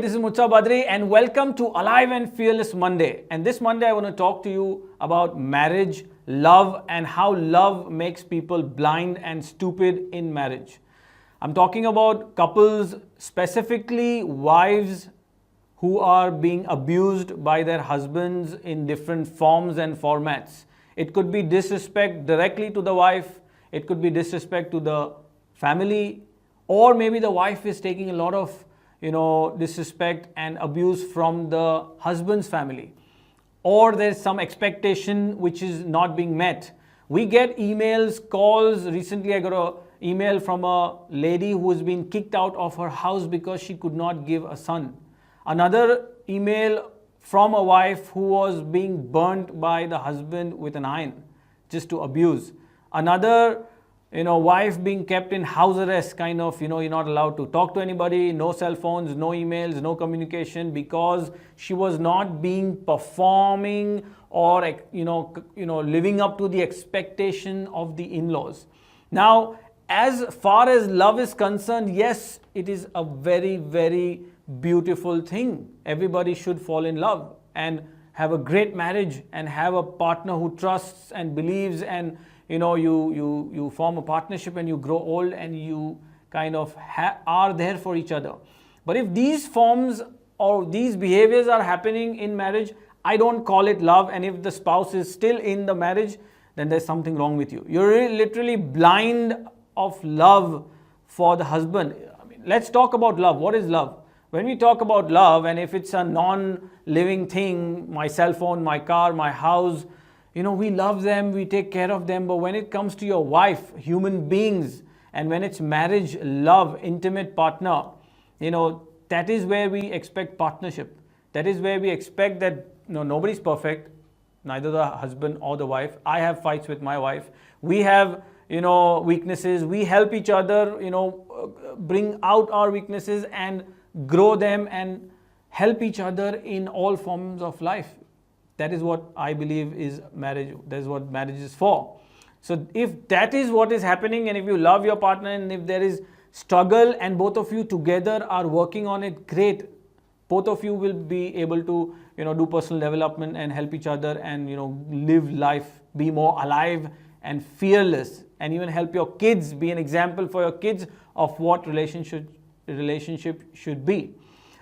this is Murtaza and welcome to Alive and Fearless Monday. And this Monday I want to talk to you about marriage, love, and how love makes people blind and stupid in marriage. I'm talking about couples, specifically wives who are being abused by their husbands in different forms and formats. It could be disrespect directly to the wife, it could be disrespect to the family, or maybe the wife is taking a lot of disrespect and abuse from the husband's family, or there's some expectation which is not being met. We get emails, calls. Recently I got an email from a lady who has been kicked out of her house because she could not give a son. Another email from a wife who was being burnt by the husband with an iron just to abuse. Another wife being kept in house arrest, you're not allowed to talk to anybody, no cell phones, no emails, no communication, because she was not being performing or living up to the expectation of the in-laws. Now, as far as love is concerned, yes, it is a very, very beautiful thing. Everybody should fall in love and have a great marriage and have a partner who trusts and believes, and you form a partnership and you grow old and you are there for each other. But if these forms or these behaviors are happening in marriage, I don't call it love. And if the spouse is still in the marriage, then there's something wrong with you. You're literally blind of love for the husband. Let's talk about love. What is love? When we talk about love, and if it's a non-living thing, my cell phone, my car, my house, we love them, we take care of them. But when it comes to your wife, human beings, and when it's marriage, love, intimate partner, that is where we expect partnership. That is where we expect that nobody's perfect, neither the husband or the wife. I have fights with my wife. We have weaknesses. We help each other, bring out our weaknesses and grow them and help each other in all forms of life. That is what I believe is marriage. That is what marriage is for. So if that is what is happening, and if you love your partner, and if there is struggle and both of you together are working on it, great. Both of you will be able to do personal development and help each other and live life, be more alive and fearless, and even help your kids, be an example for your kids of what relationship should be.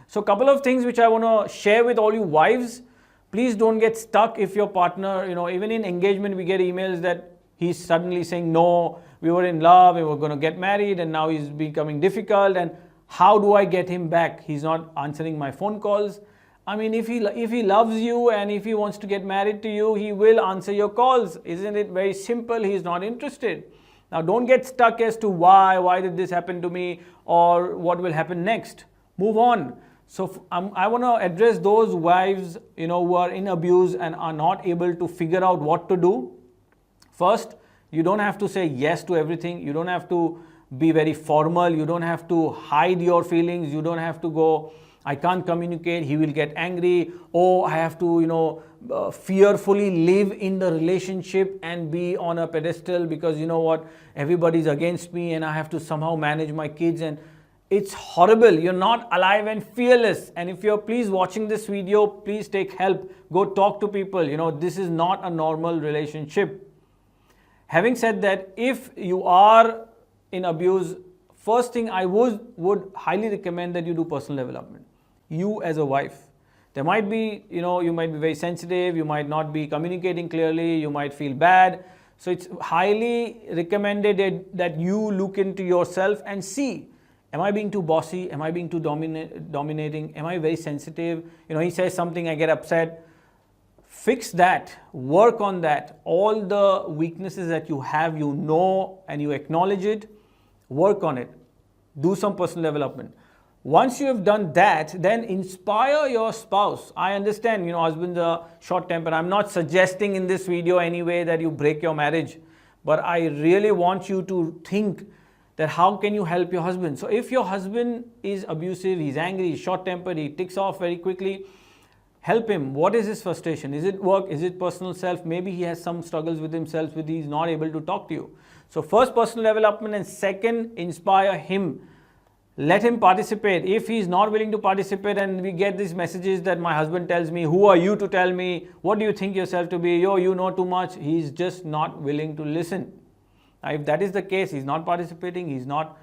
So a couple of things which I want to share with all you wives. Please don't get stuck if your partner, even in engagement, we get emails that he's suddenly saying, no, we were in love, we were going to get married, and now he's becoming difficult, and how do I get him back? He's not answering my phone calls. If he loves you and if he wants to get married to you, he will answer your calls. Isn't it very simple? He's not interested. Now, don't get stuck as to why did this happen to me, or what will happen next. Move on. So I want to address those wives, who are in abuse and are not able to figure out what to do. First, you don't have to say yes to everything. You don't have to be very formal. You don't have to hide your feelings. You don't have to go, I can't communicate, he will get angry. Oh, I have to, fearfully live in the relationship and be on a pedestal because everybody's against me and I have to somehow manage my kids, and it's horrible. You're not alive and fearless. And if you're please watching this video, please take help. Go talk to people. This is not a normal relationship. Having said that, if you are in abuse, first thing I would highly recommend that you do personal development. You as a wife. There might be, you might be very sensitive. You might not be communicating clearly. You might feel bad. So it's highly recommended that you look into yourself and see, am I being too bossy? Am I being too dominating? Am I very sensitive? He says something, I get upset. Fix that. Work on that. All the weaknesses that you have, and you acknowledge it. Work on it. Do some personal development. Once you have done that, then inspire your spouse. I understand, husbands are short-tempered. I'm not suggesting in this video anyway that you break your marriage. But I really want you to think that how can you help your husband? So if your husband is abusive, he's angry, he's short-tempered, he ticks off very quickly, help him. What is his frustration? Is it work? Is it personal self? Maybe he has some struggles with himself, he's not able to talk to you. So first, personal development, and second, inspire him. Let him participate. If he's not willing to participate, and we get these messages that my husband tells me, who are you to tell me? What do you think yourself to be? Yo, you know too much. He's just not willing to listen. If that is the case, he's not participating, he's not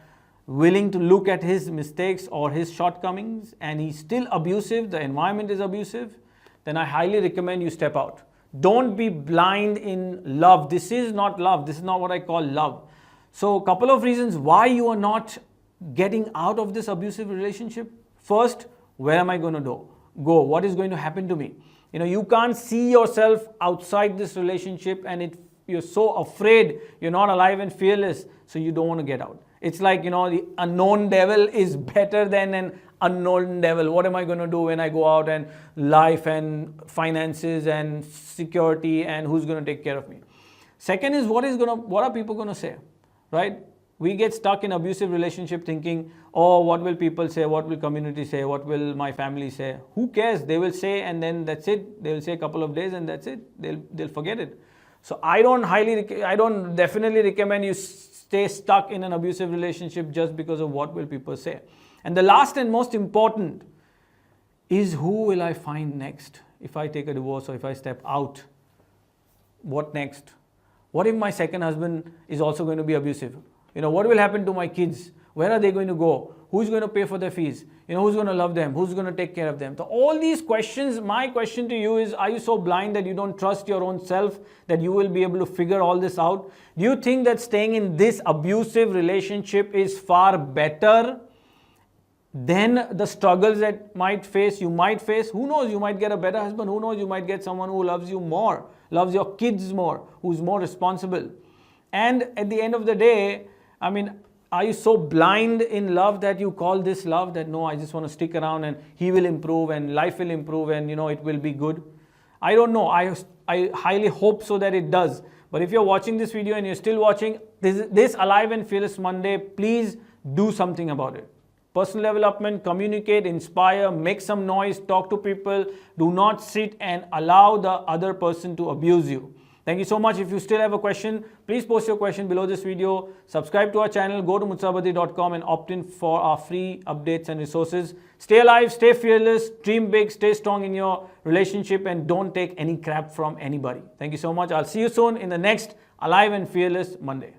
willing to look at his mistakes or his shortcomings, and he's still abusive, the environment is abusive, then I highly recommend you step out. Don't be blind in love. This is not love. This is not what I call love. So a couple of reasons why you are not getting out of this abusive relationship. First, where am I going to go? What is going to happen to me? You can't see yourself outside this relationship, and you're so afraid, you're not alive and fearless, so you don't want to get out. It's like, the unknown devil is better than an unknown devil. What am I going to do when I go out, and life and finances and security, and who's going to take care of me? Second is, what are people going to say, right? We get stuck in abusive relationship thinking, oh, what will people say? What will community say? What will my family say? Who cares? They will say, and then that's it. They will say a couple of days, and that's it. They'll forget it. So I don't definitely recommend you stay stuck in an abusive relationship just because of what will people say. And the last and most important is, who will I find next? If I take a divorce or if I step out, what next? What if my second husband is also going to be abusive? What will happen to my kids? Where are they going to go? Who's going to pay for their fees? Who's going to love them? Who's going to take care of them? So all these questions, my question to you is, are you so blind that you don't trust your own self, that you will be able to figure all this out? Do you think that staying in this abusive relationship is far better than the struggles that you might face? Who knows? You might get a better husband. Who knows? You might get someone who loves you more, loves your kids more, who's more responsible. And at the end of the day, are you so blind in love that you call this love, that no, I just want to stick around and he will improve and life will improve and it will be good? I don't know. I highly hope so that it does. But if you're watching this video and you're still watching this Alive and Fearless Monday, please do something about it. Personal development, communicate, inspire, make some noise, talk to people. Do not sit and allow the other person to abuse you. Thank you so much. If you still have a question, please post your question below this video. Subscribe to our channel, go to murtazabadi.com and opt in for our free updates and resources. Stay alive, stay fearless, dream big, stay strong in your relationship, and don't take any crap from anybody. Thank you so much. I'll see you soon in the next Alive and Fearless Monday.